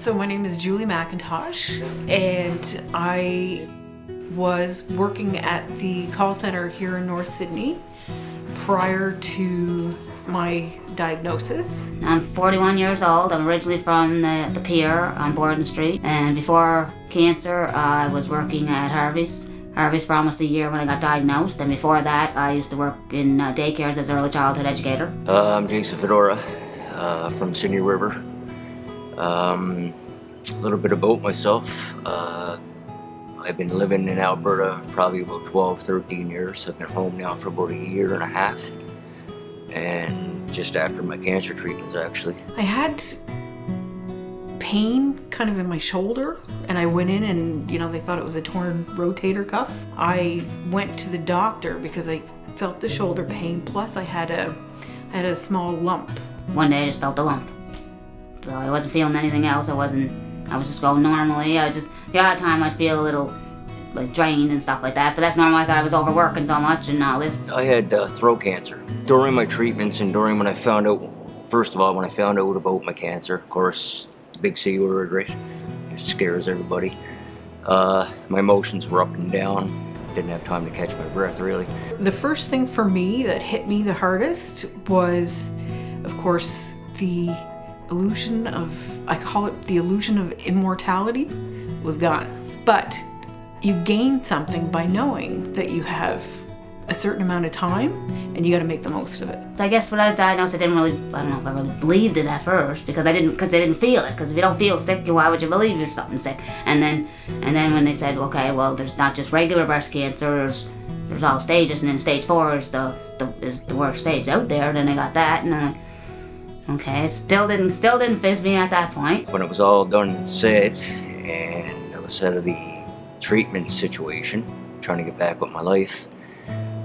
So my name is Julie McIntosh, and I was working at the call center here in North Sydney prior to my diagnosis. I'm 41 years old. I'm originally from the pier on Borden Street, and before cancer I was working at Harvey's for almost a year when I got diagnosed, and before that I used to work in daycares as an early childhood educator. I'm Jason Fedora from Sydney River. A little bit about myself. I've been living in Alberta probably about 12-13 years. I've been home now for about a year and a half, and just after my cancer treatments actually. I had pain kind of in my shoulder, and I went in and they thought it was a torn rotator cuff. I went to the doctor because I felt the shoulder pain, plus I had a small lump. One day I just felt a lump. So I wasn't feeling anything else. I was just going normally. The odd time I'd feel a little like drained and stuff like that, but that's normal. I thought I was overworking so much and all this. I had throat cancer. During my treatments and during when I found out, first of all, when I found out about my cancer, of course, big C word, right? It scares everybody. My emotions were up and down. Didn't have time to catch my breath, really. The first thing for me that hit me the hardest was, of course, the illusion of, I call it the illusion of immortality, was gone. But you gain something by knowing that you have a certain amount of time and you got to make the most of it. So I guess when I was diagnosed, I don't know if I really believed it at first, because I didn't feel it. Because if you don't feel sick, why would you believe you're something sick? And then when they said, okay, well, there's not just regular breast cancer, there's all stages, and then stage 4 is the worst stage out there. Then I got that, and I'm like, okay, it still didn't fizz me at that point. When it was all done and said, and I was out of the treatment situation, trying to get back with my life,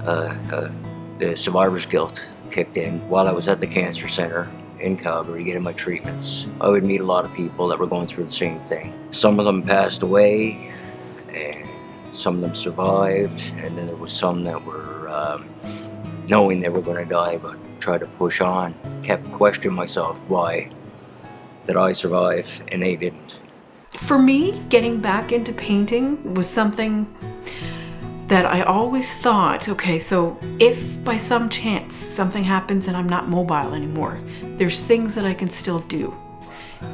the survivor's guilt kicked in. While I was at the cancer center in Calgary getting my treatments, I would meet a lot of people that were going through the same thing. Some of them passed away, and some of them survived, and then there was some that were knowing they were going to die but tried to push on. Kept questioning myself, why did I survive and they didn't? For me, getting back into painting was something that I always thought, okay, so if by some chance something happens and I'm not mobile anymore, there's things that I can still do.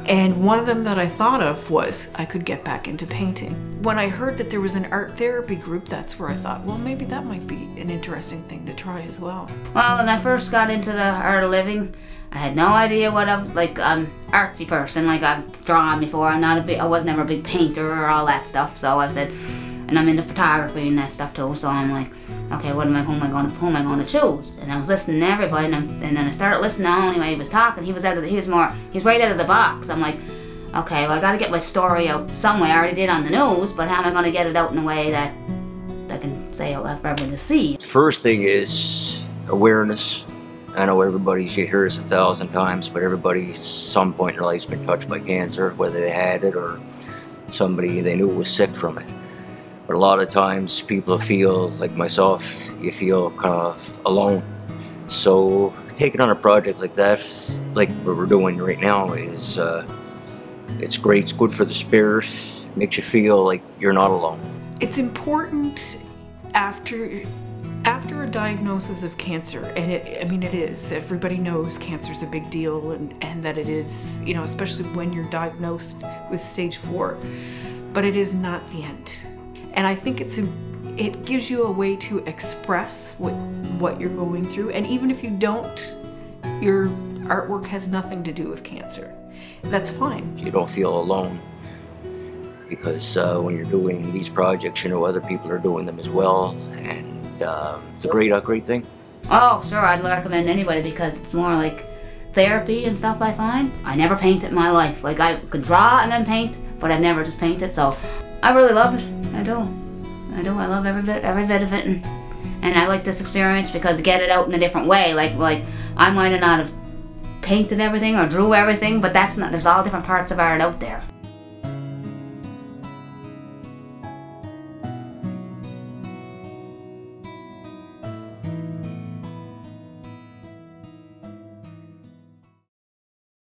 And one of them that I thought of was I could get back into painting. When I heard that there was an art therapy group, that's where I thought, well, maybe that might be an interesting thing to try as well. Well, when I first got into the art of living, I had no idea what I'm artsy person. Like, I've drawn before. I was never a big painter or all that stuff. So I said, and I'm into photography and that stuff too. So I'm like, okay, who am I going to choose? And I was listening to everybody, and then I started listening to only when he was talking. He was right out of the box. I'm like, okay, well, I got to get my story out some way. I already did on the news, but how am I going to get it out in a way that I can say out loud for everyone to see? First thing is awareness. I know you hear this 1,000 times, but everybody at some point in their life's been touched by cancer, whether they had it or somebody they knew was sick from it. But a lot of times people feel, like myself, you feel kind of alone. So taking on a project like that, like what we're doing right now, is it's great. It's good for the spirit. Makes you feel like you're not alone. It's important after a diagnosis of cancer, and it is. Everybody knows cancer is a big deal, and that it is, especially when you're diagnosed with stage 4. But it is not the end. And I think it gives you a way to express what you're going through. And even if you don't, your artwork has nothing to do with cancer. That's fine. You don't feel alone, because when you're doing these projects, other people are doing them as well, and it's a great thing. Oh, sure, I'd recommend anybody, because it's more like therapy and stuff, I find. I never painted in my life. Like, I could draw and then paint, but I've never just painted, so I really love it. I do. I love every bit of it, and I like this experience because I get it out in a different way. Like I might not have painted everything or drew everything, but that's not. There's all different parts of art out there.